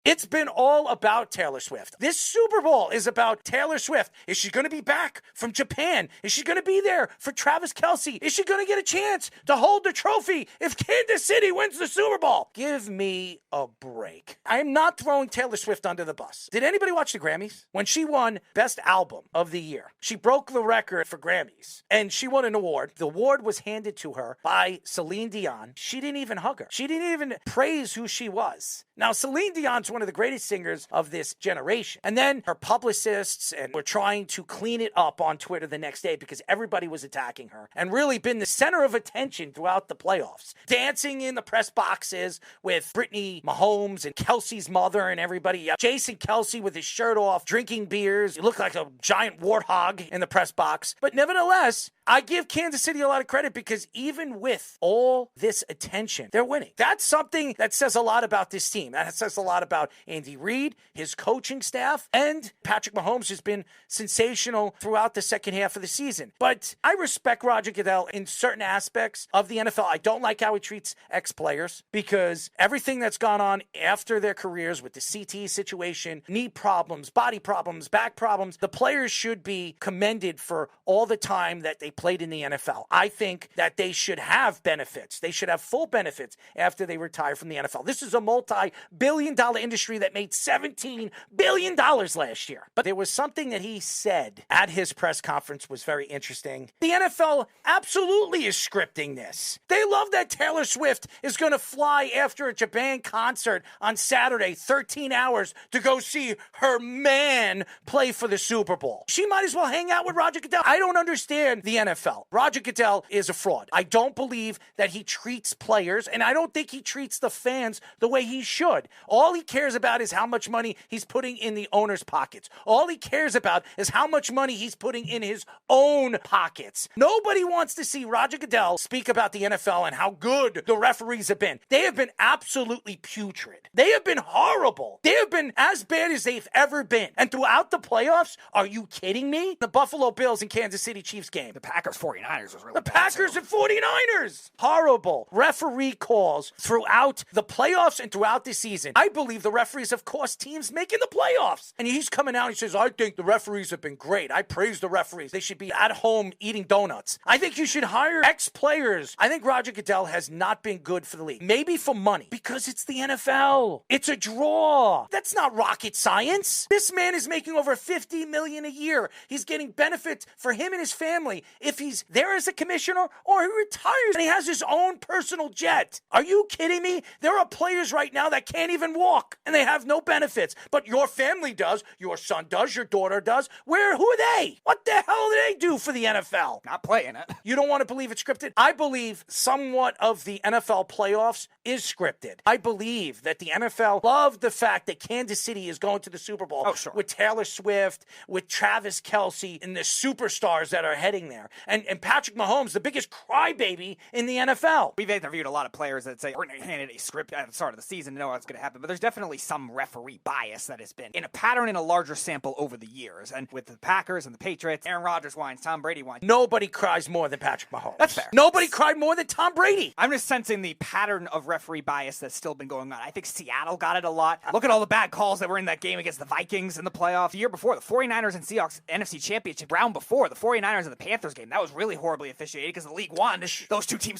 It's been all about Taylor Swift. This Super Bowl is about Taylor Swift. Is she going to be back from Japan? Is she going to be there for Travis Kelce? Is she going to get a chance to hold the trophy if Kansas City wins the Super Bowl? Give me a break. I am not throwing Taylor Swift under the bus. Did anybody watch the Grammys? When she won Best Album of the Year, she broke the record for Grammys, and she won an award. The award was handed to her by Celine Dion. She didn't even hug her. She didn't even praise who she was. Now, Celine Dion's one of the greatest singers of this generation. And then her publicists and were trying to clean it up on Twitter the next day because everybody was attacking her and really been the center of attention throughout the playoffs. Dancing in the press boxes with Brittany Mahomes and Kelsey's mother and everybody. Jason Kelsey with his shirt off, drinking beers. He looked like a giant warthog in the press box. But nevertheless, I give Kansas City a lot of credit because even with all this attention, they're winning. That's something that says a lot about this team. That says a lot about Andy Reid, his coaching staff, and Patrick Mahomes has been sensational throughout the second half of the season. But I respect Roger Goodell in certain aspects of the NFL. I don't like how he treats ex-players because everything that's gone on after their careers with the CT situation, knee problems, body problems, back problems, the players should be commended for all the time that they played in the NFL. I think that they should have benefits. They should have full benefits after they retire from the NFL. This is a multi-billion-dollar industry that made $17 billion last year. But there was something that he said at his press conference was very interesting. The NFL absolutely is scripting this. They love that Taylor Swift is going to fly after a Japan concert on Saturday, 13 hours, to go see her man play for the Super Bowl. She might as well hang out with Roger Goodell. I don't understand the NFL. Roger Goodell is a fraud. I don't believe that he treats players, and I don't think he treats the fans the way he should. All he cares about is how much money he's putting in the owner's pockets. All he cares about is how much money he's putting in his own pockets. Nobody wants to see Roger Goodell speak about the NFL and how good the referees have been. They have been absolutely putrid. They have been horrible. They have been as bad as they've ever been. And throughout the playoffs, are you kidding me? The Buffalo Bills and Kansas City Chiefs game. The Packers 49ers was really The bad, Packers too. and 49ers. Horrible referee calls throughout the playoffs and throughout the season. I believe the referees have cost teams making the playoffs. And he's coming out and he says, I think the referees have been great. I praise the referees. They should be at home eating donuts. I think you should hire ex-players. I think Roger Goodell has not been good for the league. Maybe for money, because it's the NFL. It's a draw. That's not rocket science. This man is making over $50 million a year. He's getting benefits for him and his family if he's there as a commissioner or he retires and he has his own personal jet. Are you kidding me? There are players right now that can't even walk and they have no benefits, but your family does, your son does, your daughter does. Who are they? What the hell do they do for the NFL? Not playing it. You don't want to believe it's scripted? I believe somewhat of the NFL playoffs is scripted. I believe that the NFL loved the fact that Kansas City is going to the Super Bowl with Taylor Swift, with Travis Kelce, and the superstars that are heading there. And Patrick Mahomes, the biggest crybaby in the NFL. We've interviewed a lot of players that say, we're going to hand it a script at the start of the season to know what's going to happen. But there's definitely some referee bias that has been in a pattern in a larger sample over the years. And with the Packers and the Patriots, Aaron Rodgers whines, Tom Brady whines. Nobody cries more than Patrick Mahomes. That's fair. Nobody cried more than Tom Brady. I'm just sensing the pattern of referee bias that's still been going on. I think Seattle got it a lot. Look at all the bad calls that were in that game against the Vikings in the playoffs. The year before, the 49ers and Seahawks NFC Championship round before, the 49ers and the Panthers game. That was really horribly officiated because the league won. Those two teams